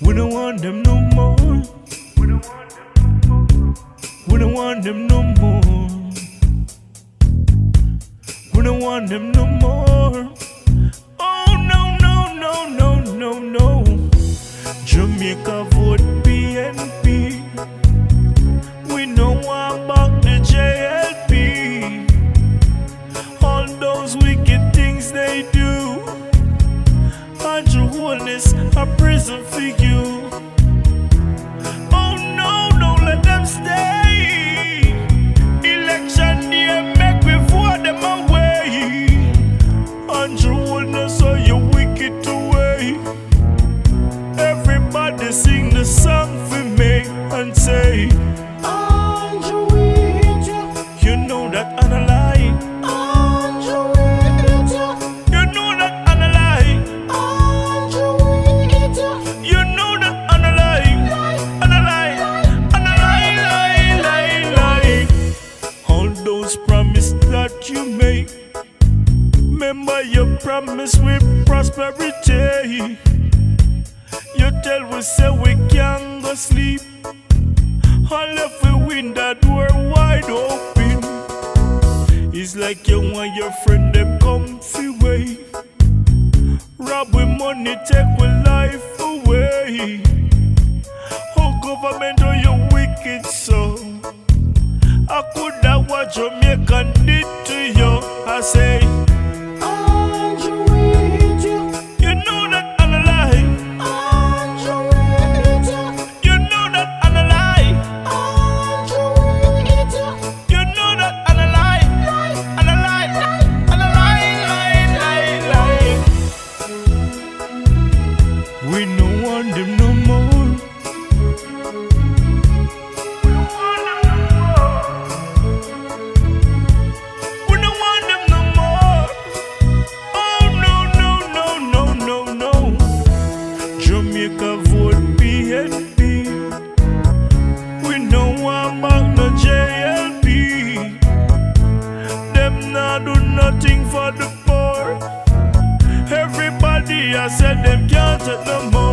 We don't want them no more. We don't want them no more. We don't want them no more. Oh no, no, no, no, no, no. Jamaica vote PNP. We don't want back the JLP. All those wicked things they do. Andrew Holness a prison for you. Oh no, don't let them stay. Election day make me vote them away. Andrew Holness, so you wicked away. Everybody sing the song for me and say, Andrew with you. you know that I'm a lie. Andrew with you. You know that I'm a lie. Andrew with you. You know that I'm a lie. I'm a lie. I'm a lie, lie, lie, lie. All those promises that you make, remember your promise with prosperity. You tell we say we can't go sleep. All if we win that door wide open. It's like you want your friend them comfy way. Rob with money, take with life away. Oh government, oh you wicked so. I could have what Jamaican did to you. I say, Andrew with you. you know that I'm a lie. Andrew with you. You know that I'm a lie. Andrew with you. You know that I'm a lie. I'm a lie. I'm a lie, lie, lie, lie. We don't want them no more. We don't want them no more. Oh no, no, no, no, no, no. Jamaica vote PNP. We don't want back no JLP. Them not do nothing for the poor. Everybody I said them can't take no more.